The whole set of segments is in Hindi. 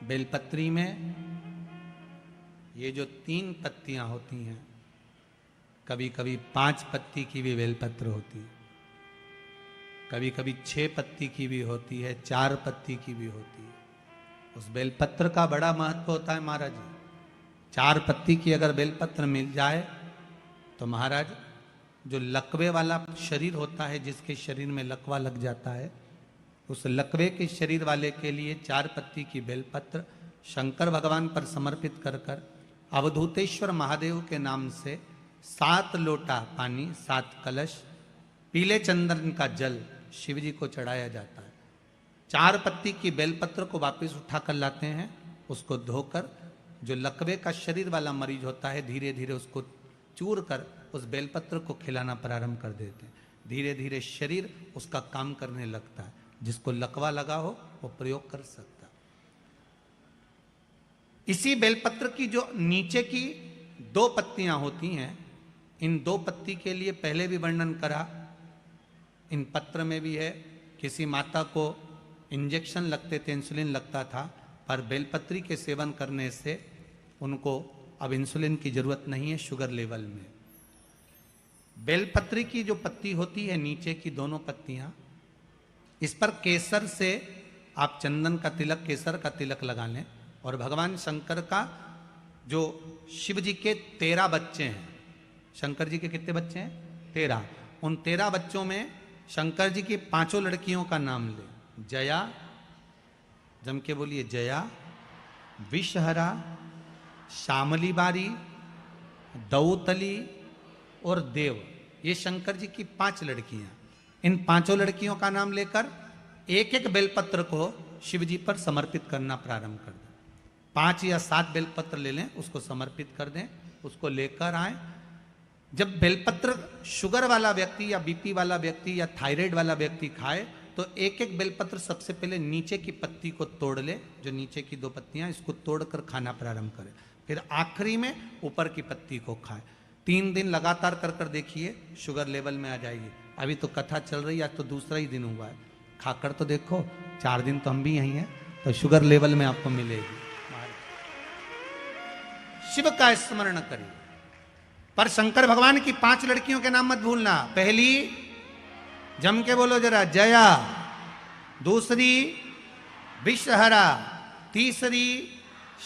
बेलपत्री में ये जो 3 पत्तियां होती हैं, कभी कभी 5 पत्ती की भी बेलपत्र होती है, कभी कभी 6 पत्ती की भी होती है, 4 पत्ती की भी होती है। उस बेलपत्र का बड़ा महत्व होता है महाराज जी। 4 पत्ती की अगर बेलपत्र मिल जाए तो महाराज जो लकवे वाला शरीर होता है, जिसके शरीर में लकवा लग जाता है, उस लकवे के शरीर वाले के लिए 4 पत्ती की बेलपत्र शंकर भगवान पर समर्पित कर कर अवधूतेश्वर महादेव के नाम से 7 लोटा पानी, 7 कलश, पीले चंदन का जल शिव जी को चढ़ाया जाता है। 4 पत्ती की बेलपत्र को वापस उठाकर लाते हैं, उसको धोकर जो लकवे का शरीर वाला मरीज होता है, धीरे धीरे उसको चूर कर उस बेलपत्र को खिलाना प्रारंभ कर देते हैं। धीरे धीरे शरीर उसका काम करने लगता है। जिसको लकवा लगा हो वो प्रयोग कर सकता है। इसी बेलपत्र की जो नीचे की 2 पत्तियां होती हैं, इन 2 पत्ती के लिए पहले भी वर्णन करा, इन पत्र में भी है। किसी माता को इंजेक्शन लगते थे, इंसुलिन लगता था, पर बेलपत्री के सेवन करने से उनको अब इंसुलिन की जरूरत नहीं है शुगर लेवल में। बेलपत्री की जो पत्ती होती है, नीचे की दोनों पत्तियां, इस पर केसर से आप चंदन का तिलक, केसर का तिलक लगा लें। और भगवान शंकर का जो शिव जी के 13 बच्चे हैं, शंकर जी के कितने बच्चे हैं? 13। उन 13 बच्चों में शंकर जी की 5 लड़कियों का नाम ले। जया, जम के बोलिए, जया, विषहरा, श्यामली बारी, दौतली और देव। ये शंकर जी की 5 लड़कियां। इन 5 लड़कियों का नाम लेकर एक एक बेलपत्र को शिव जी पर समर्पित करना प्रारंभ कर दें। 5 या 7 बेलपत्र ले लें, उसको समर्पित कर दें, उसको लेकर आए। जब बेलपत्र शुगर वाला व्यक्ति या बीपी वाला व्यक्ति या थायराइड वाला व्यक्ति खाए तो एक एक बेलपत्र सबसे पहले नीचे की पत्ती को तोड़ ले, जो नीचे की 2 पत्तियां, इसको तोड़कर खाना प्रारंभ करे। फिर आखिरी में ऊपर की पत्ती को खाए। 3 दिन लगातार कर कर देखिए, शुगर लेवल में आ जाएगी। अभी तो कथा चल रही है, आज तो दूसरा ही दिन हुआ है, खाकर तो देखो, 4 दिन तो हम भी यहीं हैं, तो शुगर लेवल में आपको मिलेगी। शिव का स्मरण करिए। पर शंकर भगवान की 5 लड़कियों के नाम मत भूलना। पहली, जम के बोलो जरा, जया। दूसरी, विषहरा। तीसरी,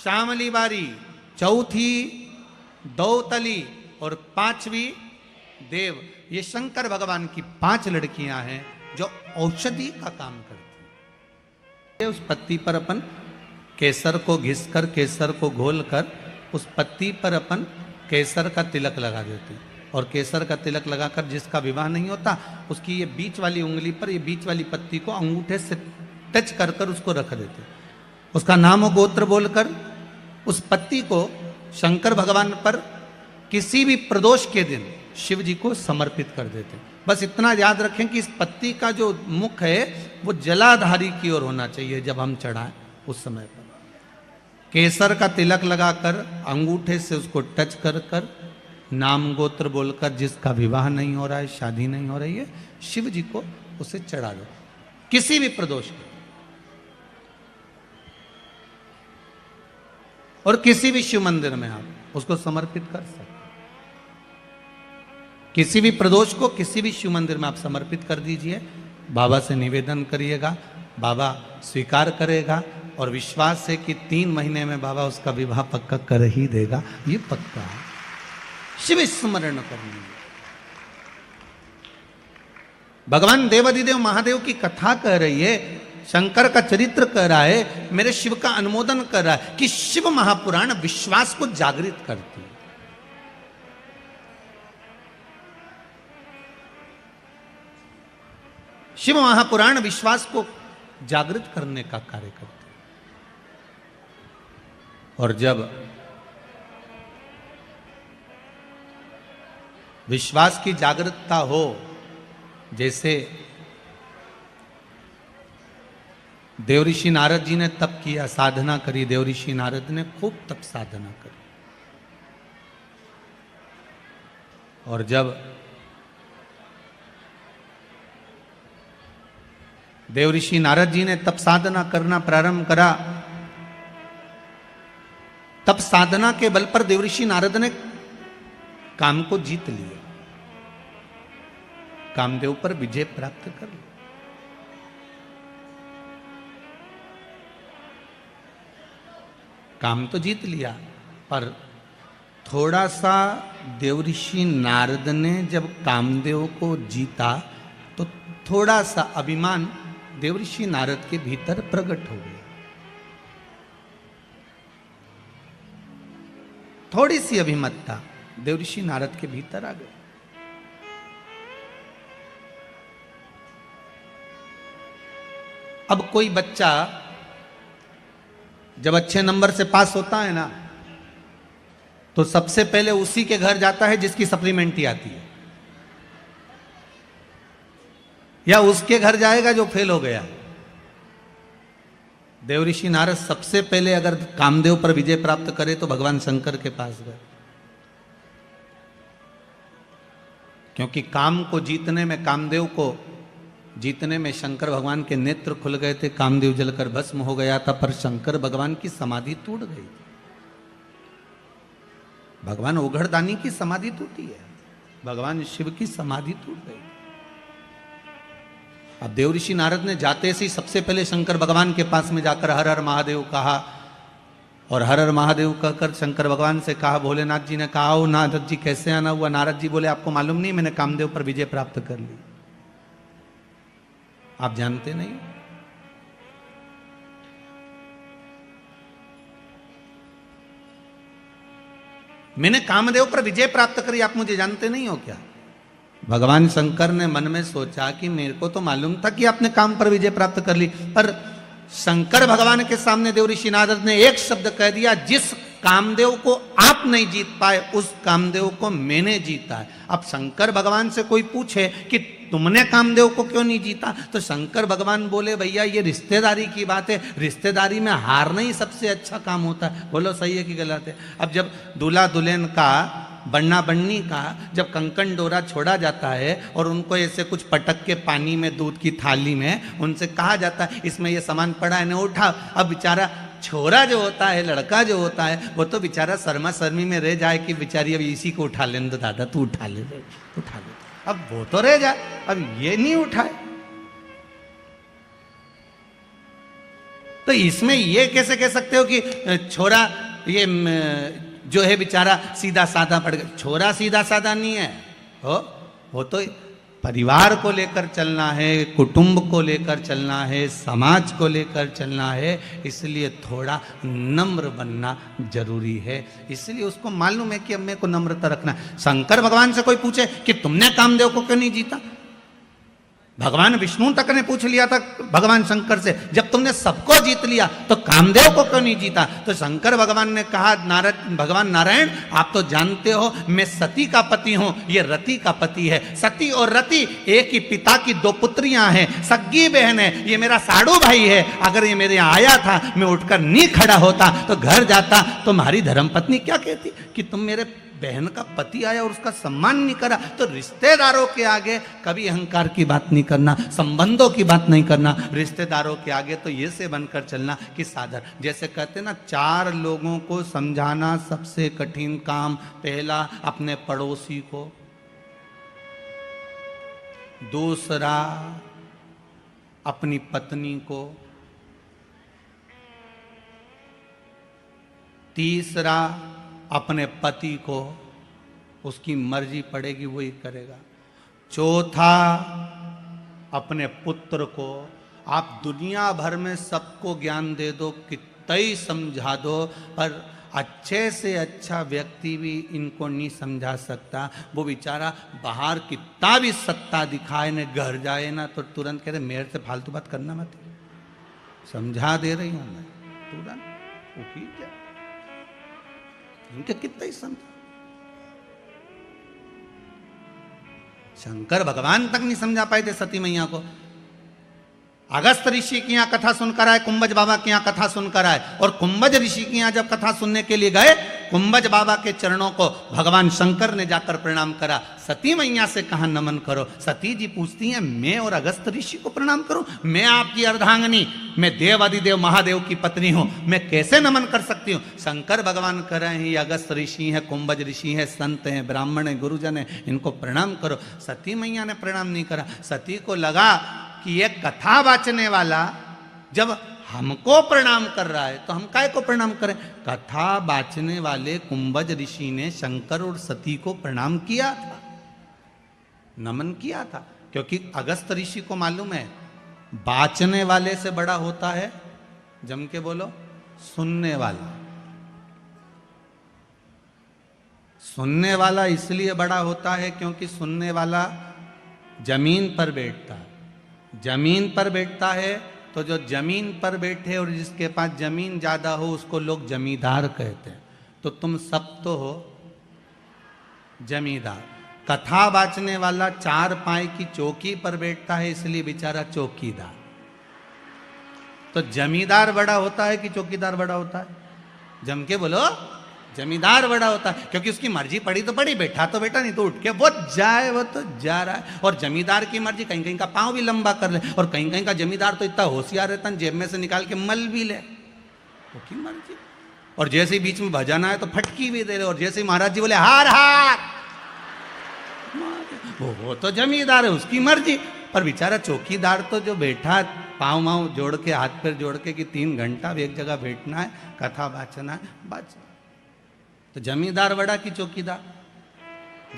श्यामली बारी। चौथी, दौतली। और 5वीं, देव। ये शंकर भगवान की 5 लड़कियां हैं जो औषधि का काम करती हैं। उस पत्ती पर अपन केसर को घिसकर, केसर को घोलकर उस पत्ती पर अपन केसर का तिलक लगा देते हैं। और केसर का तिलक लगाकर जिसका विवाह नहीं होता, उसकी ये बीच वाली उंगली पर, ये बीच वाली पत्ती को अंगूठे से टच कर कर उसको रख देते। उसका नाम और गोत्र बोलकर उस पत्ती को शंकर भगवान पर किसी भी प्रदोष के दिन शिव जी को समर्पित कर देते। बस इतना याद रखें कि इस पत्ती का जो मुख है वो जलाधारी की ओर होना चाहिए जब हम चढ़ाएं। उस समय पर केसर का तिलक लगाकर अंगूठे से उसको टच कर कर नाम गोत्र बोलकर, जिसका विवाह नहीं हो रहा है, शादी नहीं हो रही है, शिव जी को उसे चढ़ा दो किसी भी प्रदोष के। और किसी भी शिव मंदिर में आप उसको समर्पित कर सकते। किसी भी प्रदोष को किसी भी शिव मंदिर में आप समर्पित कर दीजिए। बाबा से निवेदन करिएगा, बाबा स्वीकार करेगा। और विश्वास है कि 3 महीने में बाबा उसका विवाह पक्का कर ही देगा। ये पक्का है। शिव स्मरण करनी। भगवान देवाधिदेव महादेव की कथा कह रही है, शंकर का चरित्र कह रहा है, मेरे शिव का अनुमोदन कर रहा है कि शिव महापुराण विश्वास को जागृत करती है। शिव महापुराण विश्वास को जागृत करने का कार्य करते हैं। और जब विश्वास की जागृतता हो, जैसे देवऋषि नारद जी ने तप किया, साधना करी, देवऋषि नारद ने खूब तप साधना करी। और जब देवऋषि नारद जी ने तप साधना करना प्रारंभ करा तब साधना के बल पर देवऋषि नारद ने काम को जीत लिया, कामदेव पर विजय प्राप्त कर लिया। काम तो जीत लिया, पर थोड़ा सा देवऋषि नारद ने जब कामदेव को जीता तो थोड़ा सा अभिमान देवऋषि नारद के भीतर प्रकट हो गया। थोड़ी सी अभिमतता देवऋषि नारद के भीतर आ गई। अब कोई बच्चा जब अच्छे नंबर से पास होता है ना, तो सबसे पहले उसी के घर जाता है जिसकी सप्लीमेंट्री आती है, या उसके घर जाएगा जो फेल हो गया। देवऋषि नारद सबसे पहले अगर कामदेव पर विजय प्राप्त करे तो भगवान शंकर के पास गए, क्योंकि काम को जीतने में, कामदेव को जीतने में शंकर भगवान के नेत्र खुल गए थे, कामदेव जलकर भस्म हो गया था, पर शंकर भगवान की समाधि टूट गई। भगवान ओघड़दानी की समाधि टूटी है, भगवान शिव की समाधि टूट गई। अब देवऋषि नारद ने जाते से ही सबसे पहले शंकर भगवान के पास में जाकर हर हर महादेव कहा, और हर हर महादेव कहकर शंकर भगवान से कहा। भोलेनाथ जी ने कहा, ओ नारद जी कैसे आना हुआ? नारद जी बोले, आपको मालूम नहीं, मैंने कामदेव पर विजय प्राप्त कर ली। आप जानते नहीं? मैंने कामदेव पर विजय प्राप्त करी, आप मुझे जानते नहीं हो क्या? भगवान शंकर ने मन में सोचा कि मेरे को तो मालूम था कि आपने काम पर विजय प्राप्त कर ली, पर शंकर भगवान के सामने देवऋषि नारद ने एक शब्द कह दिया, जिस कामदेव को आप नहीं जीत पाए उस कामदेव को मैंने जीता है। अब शंकर भगवान से कोई पूछे कि तुमने कामदेव को क्यों नहीं जीता, तो शंकर भगवान बोले, भैया ये रिश्तेदारी की बात है, रिश्तेदारी में हारना ही सबसे अच्छा काम होता है। बोलो सही है कि गलत है? अब जब दूल्हा दुल्हन का, बन्ना बन्नी का जब कंकन डोरा छोड़ा जाता है और उनको ऐसे कुछ पटक के पानी में, दूध की थाली में उनसे कहा जाता है इसमें ये सामान पड़ा है ना, उठा। अब बेचारा छोरा जो होता है, लड़का जो होता है, वो तो बेचारा शर्मा शर्मी में रह जाए कि बेचारी अब इसी को उठा लेने दो, दादा तू उठा ले, उठा ले। अब वो तो रह जाए, अब ये नहीं उठाए। तो इसमें ये कैसे कह सकते हो कि छोरा ये जो है बेचारा सीधा साधा पड़ गया? छोरा सीधा साधा नहीं है, वो तो परिवार को लेकर चलना है, कुटुंब को लेकर चलना है, समाज को लेकर चलना है, इसलिए थोड़ा नम्र बनना जरूरी है। इसलिए उसको मालूम है कि अब मेरे को नम्रता रखना। शंकर भगवान से कोई पूछे कि तुमने कामदेव को क्यों नहीं जीता, भगवान विष्णु तक ने पूछ लिया था भगवान शंकर से, जब तुमने सबको जीत लिया तो कामदेव को क्यों नहीं जीता? तो शंकर भगवान ने कहा, भगवान नारायण आप तो जानते हो मैं सती का पति हूं, ये रति का पति है। सती और रति एक ही पिता की दो पुत्रियां हैं, सग्गी बहन है, ये मेरा साड़ू भाई है। अगर ये मेरे यहाँ आया था, मैं उठकर नहीं खड़ा होता तो घर जाता, तो हमारी धर्मपत्नी क्या कहती कि तुम मेरे बहन का पति आया और उसका सम्मान नहीं करा। तो रिश्तेदारों के आगे कभी अहंकार की बात नहीं करना, संबंधों की बात नहीं करना। रिश्तेदारों के आगे तो ये से बनकर चलना कि सादर, जैसे कहते ना, 4 लोगों को समझाना सबसे कठिन काम। पहला अपने पड़ोसी को, दूसरा अपनी पत्नी को, तीसरा अपने पति को, उसकी मर्जी पड़ेगी वही करेगा। चौथा अपने पुत्र को। आप दुनिया भर में सबको ज्ञान दे दो, कितना ही समझा दो, पर अच्छे से अच्छा व्यक्ति भी इनको नहीं समझा सकता। वो बेचारा बाहर कितना भी सत्ता दिखाए न, घर जाए ना तो तुरंत कहते मेरे से फालतू बात करना मत, समझा दे रही हूं मैं, तुरंत वो की क्या, इनके कितना ही समझा। शंकर भगवान तक नहीं समझा पाए थे सती मैया को। अगस्त ऋषि की यहाँ कथा सुनकर आए, कुंभज बाबा की यहाँ कथा सुनकर आए, और कुंभज ऋषि की यहाँ जब कथा सुनने के लिए गए कुंभज बाबा के चरणों को भगवान शंकर ने जाकर प्रणाम करा। सती मैया से कहा नमन करो। सती जी पूछती हैं मैं और अगस्त ऋषि को प्रणाम करूं? मैं आपकी अर्धांगिनी, मैं देवादिदेव महादेव की पत्नी हूं, मैं कैसे नमन कर सकती हूं? शंकर भगवान कह रहे हैं ये अगस्त ऋषि हैं, कुंभज ऋषि हैं, संत हैं, ब्राह्मण हैं, गुरुजन हैं, इनको प्रणाम करो। सती मैया ने प्रणाम नहीं करा। सती को लगा कि ये कथा वाचने वाला जब हमको प्रणाम कर रहा है तो हम काय को प्रणाम करें? कथा बाचने वाले कुंभज ऋषि ने शंकर और सती को प्रणाम किया था, नमन किया था, क्योंकि अगस्त ऋषि को मालूम है बाचने वाले से बड़ा होता है, जम के बोलो, सुनने वाला। सुनने वाला इसलिए बड़ा होता है क्योंकि सुनने वाला जमीन पर बैठता है। जमीन पर बैठता है तो जो जमीन पर बैठे और जिसके पास जमीन ज्यादा हो उसको लोग जमींदार कहते हैं। तो तुम सब तो हो जमींदार। कथा बाचने वाला चार पाए की चौकी पर बैठता है इसलिए बेचारा चौकीदार। तो जमींदार बड़ा होता है कि चौकीदार बड़ा होता है? जम के बोलो, जमींदार बड़ा होता है, क्योंकि उसकी मर्जी पड़ी तो पड़ी, बैठा तो बैठा, नहीं तो उठ के वो जाए, वो तो जा रहा है। और जमींदार की मर्जी कहीं कहीं का पांव भी लंबा कर ले, और कहीं कहीं का जमींदार तो इतना होशियार रहता है जेब में से निकाल के मल भी ले, वो की मर्जी। और जैसे ही बीच में भजन आए तो फटकी भी दे ले, और जैसे ही महाराज जी बोले हार हार, वो तो जमींदार है, उसकी मर्जी। पर बेचारा चौकीदार तो जो बैठा पाँव वाँव जोड़ के, हाथ पैर जोड़ के कि 3 घंटा एक जगह बैठना है, कथा बाचना है, बस। तो जमींदार बड़ा कि चौकीदार?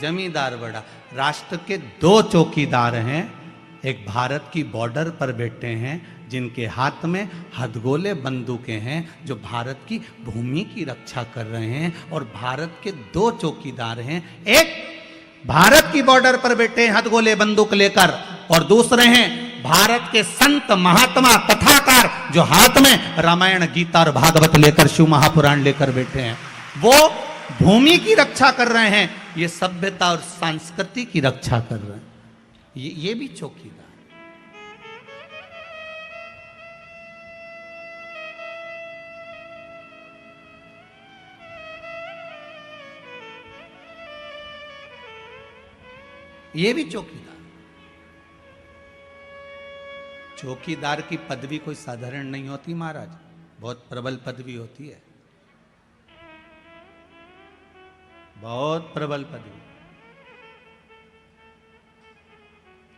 जमींदार बड़ा। राष्ट्र के 2 चौकीदार हैं। एक भारत की बॉर्डर पर बैठे हैं जिनके हाथ में हथगोले बंदूकें हैं, जो भारत की भूमि की रक्षा कर रहे हैं। और भारत के 2 चौकीदार हैं, एक भारत की बॉर्डर पर बैठे हैं हथगोले बंदूक लेकर, और दूसरे हैं भारत के संत महात्मा कथाकार जो हाथ में रामायण गीता और भागवत लेकर, शिव महापुराण लेकर बैठे हैं। वो भूमि की रक्षा कर रहे हैं, ये सभ्यता और संस्कृति की रक्षा कर रहे हैं। ये भी चौकीदार। ये भी चौकीदार। चौकीदार की पदवी कोई साधारण नहीं होती महाराज, बहुत प्रबल पदवी होती है, बहुत प्रबल पदवी।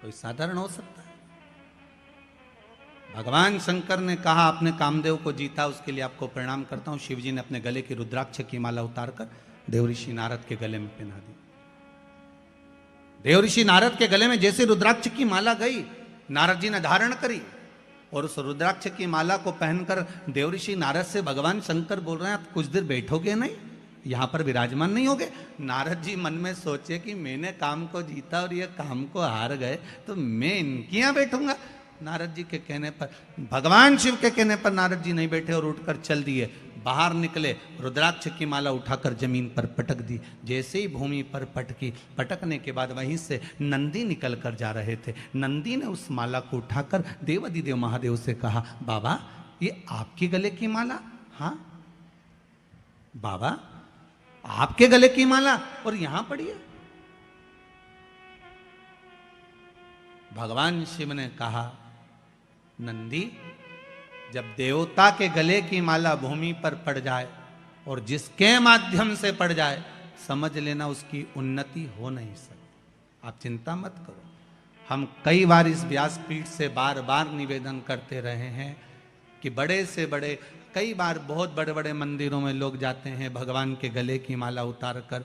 कोई साधारण हो सकता है? भगवान शंकर ने कहा अपने कामदेव को जीता, उसके लिए आपको प्रणाम करता हूं। शिवजी ने अपने गले की रुद्राक्ष की माला उतारकर देवऋषि नारद के गले में पहना दी। देवऋषि नारद के गले में जैसे रुद्राक्ष की माला गई, नारद जी ने धारण करी, और उस रुद्राक्ष की माला को पहनकर देवऋषि नारद से भगवान शंकर बोल रहे हैं आप कुछ देर बैठोगे नहीं, यहां पर विराजमान नहीं होगे? नारद जी मन में सोचे कि मैंने काम को जीता और ये काम को हार गए, तो मैं इनके यहां बैठूंगा। नारद जी के कहने पर, भगवान शिव के कहने पर नारद जी नहीं बैठे और उठकर चल दिए। बाहर निकले, रुद्राक्ष की माला उठाकर जमीन पर पटक दी। जैसे ही भूमि पर पटकी, पटकने के बाद वहीं से नंदी निकल कर जा रहे थे। नंदी ने उस माला को उठाकर देवादिदेव महादेव से कहा, बाबा ये आपके गले की माला? हाँ बाबा आपके गले की माला, और यहां पड़ी है। भगवान शिव ने कहा, नंदी जब देवता के गले की माला भूमि पर पड़ जाए और जिसके माध्यम से पड़ जाए, समझ लेना उसकी उन्नति हो नहीं सकती। आप चिंता मत करो। हम कई बार इस व्यासपीठ से बार बार निवेदन करते रहे हैं कि बड़े से बड़े, कई बार बहुत बड़े बड़े मंदिरों में लोग जाते हैं, भगवान के गले की माला उतार कर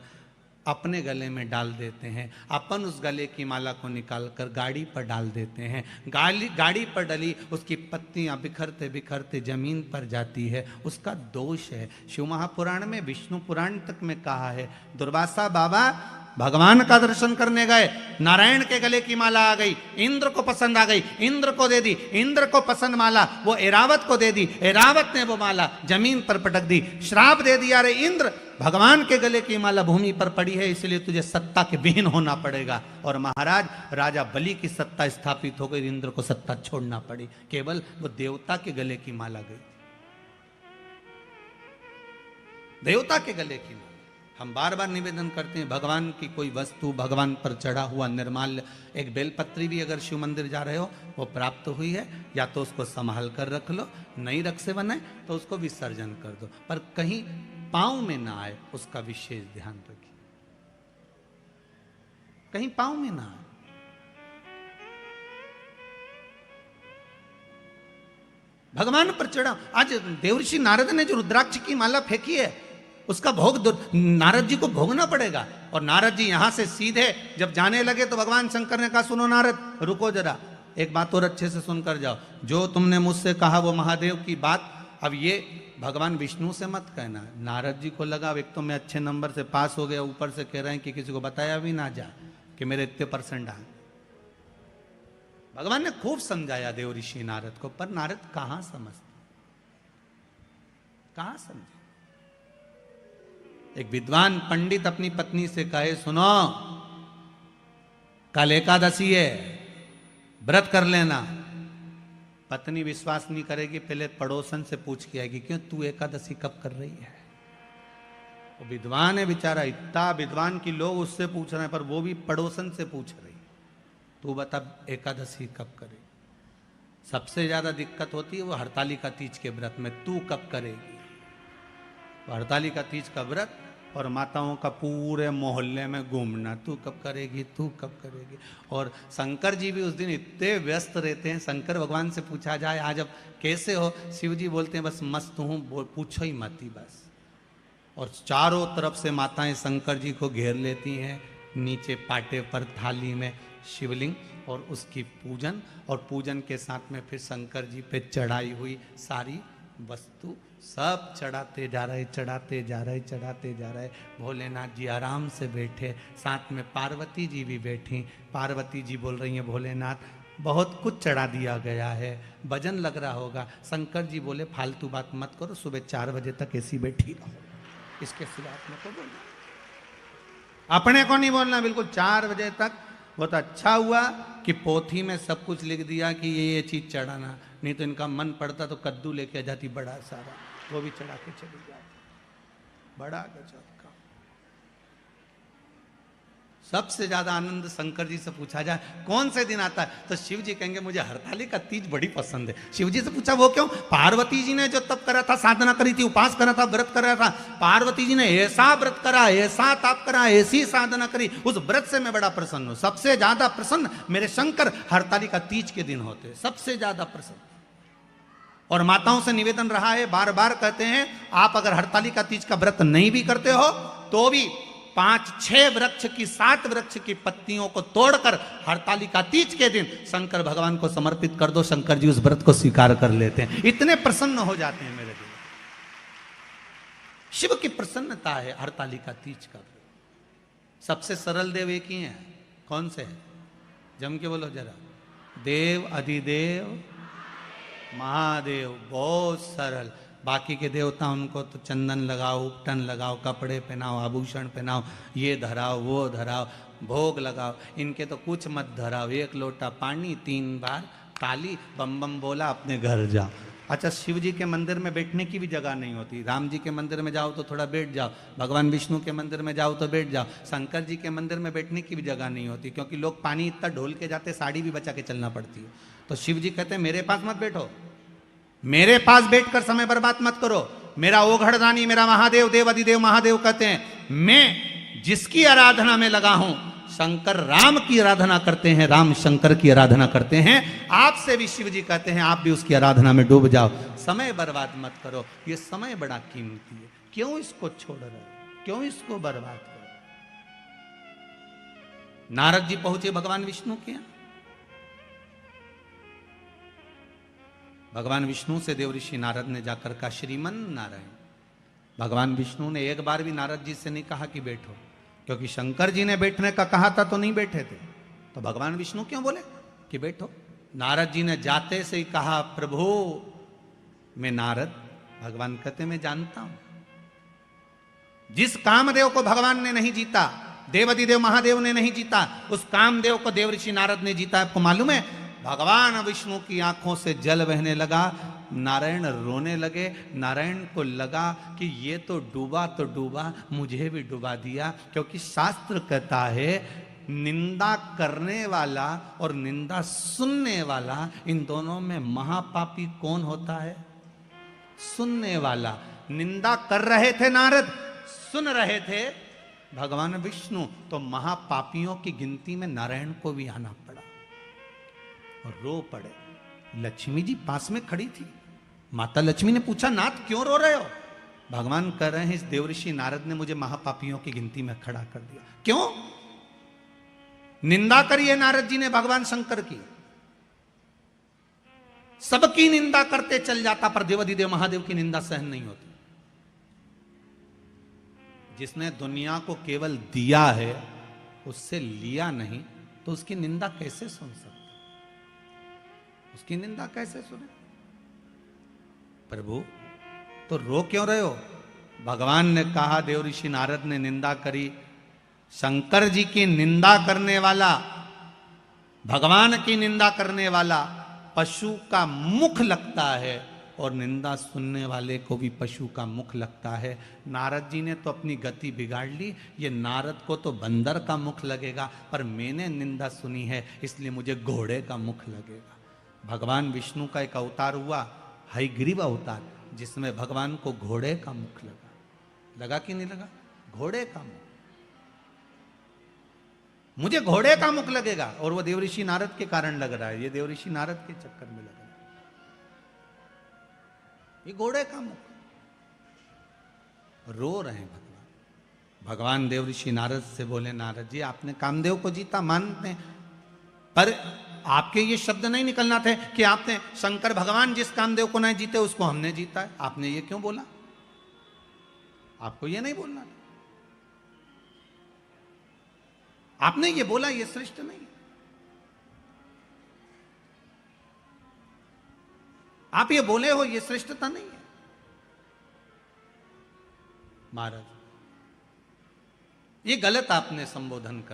अपने गले में डाल देते हैं। अपन उस गले की माला को निकाल कर गाड़ी पर डाल देते हैं। गाड़ी पर डली उसकी पत्तियां बिखरते बिखरते जमीन पर जाती है, उसका दोष है। शिव महापुराण में, विष्णु पुराण तक में कहा है, दुर्वासा बाबा भगवान का दर्शन करने गए, नारायण के गले की माला आ गई, इंद्र को पसंद आ गई, इंद्र को दे दी, इंद्र को पसंद माला वो ऐरावत को दे दी, ऐरावत ने वो माला जमीन पर पटक दी, श्राप दे दिया, अरे इंद्र भगवान के गले की माला भूमि पर पड़ी है इसलिए तुझे सत्ता के विहीन होना पड़ेगा। और महाराज राजा बलि की सत्ता स्थापित हो गई, इंद्र को सत्ता छोड़ना पड़ी, केवल वो देवता के गले की माला गई। देवता के गले की माला। हम बार बार निवेदन करते हैं, भगवान की कोई वस्तु, भगवान पर चढ़ा हुआ निर्माल्य, एक बेलपत्री भी अगर शिव मंदिर जा रहे हो वो प्राप्त हुई है, या तो उसको संभाल कर रख लो, नहीं रख से बने तो उसको विसर्जन कर दो, पर कहीं पांव में ना आए उसका विशेष ध्यान रखिए, कहीं पांव में ना आए। भगवान पर चढ़ा, आज देवर्षि नारद ने जो रुद्राक्ष की माला फेंकी है उसका भोग नारद जी को भोगना पड़ेगा। और नारद जी यहां से सीधे जब जाने लगे तो भगवान शंकर ने कहा, सुनो नारद, रुको जरा, एक बात और अच्छे से सुनकर जाओ, जो तुमने मुझसे कहा वो महादेव की बात अब ये भगवान विष्णु से मत कहना। नारद जी को लगा, एक तो मैं अच्छे नंबर से पास हो गया, ऊपर से कह रहे हैं कि किसी को बताया भी ना जाए कि मेरे इतने परसेंट आए। भगवान ने खूब समझाया देव ऋषि नारद को, पर नारद कहां समझते, कहां समझे। एक विद्वान पंडित अपनी पत्नी से कहे, सुनो कल एकादशी है, व्रत कर लेना। पत्नी विश्वास नहीं करेगी, पहले पड़ोसन से पूछ के आएगी, क्यों तू एकादशी कब कर रही है। वो विद्वान है बेचारा, इतना विद्वान की लोग उससे पूछ रहे हैं, पर वो भी पड़ोसन से पूछ रही, तू बता एकादशी कब करे। सबसे ज्यादा दिक्कत होती है वो हरतालिका तीज के व्रत में, तू कब करेगी। तो हरतालिका तीज का व्रत और माताओं का पूरे मोहल्ले में घूमना, तू कब करेगी, तू कब करेगी। और शंकर जी भी उस दिन इतने व्यस्त रहते हैं, शंकर भगवान से पूछा जाए आज अब कैसे हो, शिव जी बोलते हैं बस मस्त हूं, पूछो ही मत ही बस। और चारों तरफ से माताएं शंकर जी को घेर लेती हैं, नीचे पाटे पर थाली में शिवलिंग और उसकी पूजन, और पूजन के साथ में फिर शंकर जी पे चढ़ाई हुई सारी वस्तु सब चढ़ाते जा रहे, चढ़ाते जा रहे, चढ़ाते जा रहे। भोलेनाथ जी आराम से बैठे, साथ में पार्वती जी भी बैठी। पार्वती जी बोल रही हैं, भोलेनाथ बहुत कुछ चढ़ा दिया गया है, भजन लग रहा होगा। शंकर जी बोले फालतू बात मत करो, सुबह 4 बजे तक ऐसी बैठी रहो, इसके सिवा अपने को बोलना, अपने को नहीं बोलना बिल्कुल 4 बजे तक। बहुत अच्छा हुआ कि पोथी में सब कुछ लिख दिया कि ये चीज चढ़ाना, नहीं तो इनका मन पड़ता तो कद्दू लेके आ जाती बड़ा सारा, वो भी चढ़ा के चली जाती। बड़ा गजब का। सबसे ज्यादा आनंद शंकर जी से पूछा जाए कौन से दिन आता है, तो शिव जी कहेंगे मुझे हरतालिका तीज बड़ी पसंद है। शिव जी से पूछा वो क्यों, पार्वती जी ने जो तप करा था, साधना करी थी, उपास करा था, व्रत करा था, पार्वती जी ने ऐसा व्रत करा, ऐसा तप करा, ऐसी साधना करी, उस व्रत से मैं बड़ा प्रसन्न हूं। सबसे ज्यादा प्रसन्न मेरे शंकर हरतालिका तीज के दिन होते, सबसे ज्यादा प्रसन्न। और माताओं से निवेदन रहा है, बार बार कहते हैं, आप अगर हरतालिका तीज का व्रत नहीं भी करते हो तो भी 5-6 वृक्ष की 7 वृक्ष की पत्तियों को तोड़कर हरतालिका तीज के दिन शंकर भगवान को समर्पित कर दो, शंकर जी उस व्रत को स्वीकार कर लेते हैं, इतने प्रसन्न हो जाते हैं मेरे दिल। शिव की प्रसन्नता है हरतालिका तीज का व्रत। सबसे सरल देव एक ही है, कौन से है, जम के बोलो जरा, देव अधिदेव महादेव, बहुत सरल। बाकी के देवता उनको तो चंदन लगाओ, उपटन लगाओ, कपड़े पहनाओ, आभूषण पहनाओ, ये धराओ वो धराओ, भोग लगाओ, इनके तो कुछ मत धराओ, 1 लोटा पानी, 3 बार ताली, बम बम बोला, अपने घर जाओ। अच्छा, शिव जी के मंदिर में बैठने की भी जगह नहीं होती, राम जी के मंदिर में जाओ तो थोड़ा बैठ जाओ, भगवान विष्णु के मंदिर में जाओ तो बैठ जाओ, शंकर जी के मंदिर में बैठने की भी जगह नहीं होती, क्योंकि लोग पानी इतना ढोल के जाते, साड़ी भी बचा के चलना पड़ती है। तो शिव जी कहते हैं मेरे पास मत बैठो, मेरे पास बैठकर समय बर्बाद मत करो। मेरा ओघड़दानी, मेरा महादेव, देव अधिदेव महादेव कहते हैं, मैं जिसकी आराधना में लगा हूं, शंकर राम की आराधना करते हैं, राम शंकर की आराधना करते हैं। आपसे भी शिव जी कहते हैं आप भी उसकी आराधना में डूब जाओ, समय बर्बाद मत करो, ये समय बड़ा कीमती है, क्यों इसको छोड़ रहे हो, क्यों इसको बर्बाद करो। नारद जी पहुंचे भगवान विष्णु के यहां, भगवान विष्णु से देव ऋषि नारद ने जाकर कहा, श्रीमन नारायण। भगवान विष्णु ने एक बार भी नारद जी से नहीं कहा कि बैठो, क्योंकि शंकर जी ने बैठने का कहा था तो नहीं बैठे थे, तो भगवान विष्णु क्यों बोले कि बैठो। नारद जी ने जाते से ही कहा, प्रभु मैं नारद। भगवान कहते मैं जानता हूं, जिस कामदेव को भगवान ने नहीं जीता, देवाधिदेव महादेव ने नहीं जीता, उस कामदेव को देव ऋषि नारद ने जीता। आपको मालूम है, भगवान विष्णु की आंखों से जल बहने लगा, नारायण रोने लगे। नारायण को लगा कि ये तो डूबा, मुझे भी डुबा दिया, क्योंकि शास्त्र कहता है निंदा करने वाला और निंदा सुनने वाला, इन दोनों में महापापी कौन होता है? सुनने वाला। निंदा कर रहे थे नारद, सुन रहे थे भगवान विष्णु, तो महापापियों की गिनती में नारायण को भी आना पड़ा और रो पड़े। लक्ष्मी जी पास में खड़ी थी। माता लक्ष्मी ने पूछा, नाथ क्यों रो रहे हो? भगवान कह रहे हैं, इस देवऋषि नारद ने मुझे महापापियों की गिनती में खड़ा कर दिया। क्यों? निंदा करी है नारद जी ने भगवान शंकर की, सबकी निंदा करते चल जाता, पर देवाधिदेव महादेव की निंदा सहन नहीं होती। जिसने दुनिया को केवल दिया है, उससे लिया नहीं, तो उसकी निंदा कैसे सुन सकते? उसकी निंदा कैसे सुने? प्रभु तो रो क्यों रहे हो? भगवान ने कहा, देवऋषि नारद ने निंदा करी। शंकर जी की निंदा करने वाला, भगवान की निंदा करने वाला पशु का मुख लगता है, और निंदा सुनने वाले को भी पशु का मुख लगता है। नारद जी ने तो अपनी गति बिगाड़ ली। ये नारद को तो बंदर का मुख लगेगा, पर मैंने निंदा सुनी है इसलिए मुझे घोड़े का मुख लगेगा। भगवान विष्णु का एक अवतार हुआ, हयग्रीव अवतार, जिसमें भगवान को घोड़े का मुख लगा कि नहीं लगा? घोड़े का मुख, मुझे घोड़े का मुख लगेगा, और वो देवऋषि नारद के कारण लग रहा है। ये देवऋषि नारद के चक्कर में लग रहा है, ये घोड़े का मुख। रो रहे हैं भगवान। भगवान देवऋषि नारद से बोले, नारद जी आपने कामदेव को जीता, मानते हैं, पर आपके ये शब्द नहीं निकलना थे कि आपने शंकर भगवान जिस कामदेव को नहीं जीते उसको हमने जीता है। आपने ये क्यों बोला? आपको ये नहीं बोलना था। आपने ये बोला, ये श्रेष्ठ नहीं। आप ये बोले हो, ये श्रेष्ठता नहीं है। महाराज ये गलत आपने संबोधन कर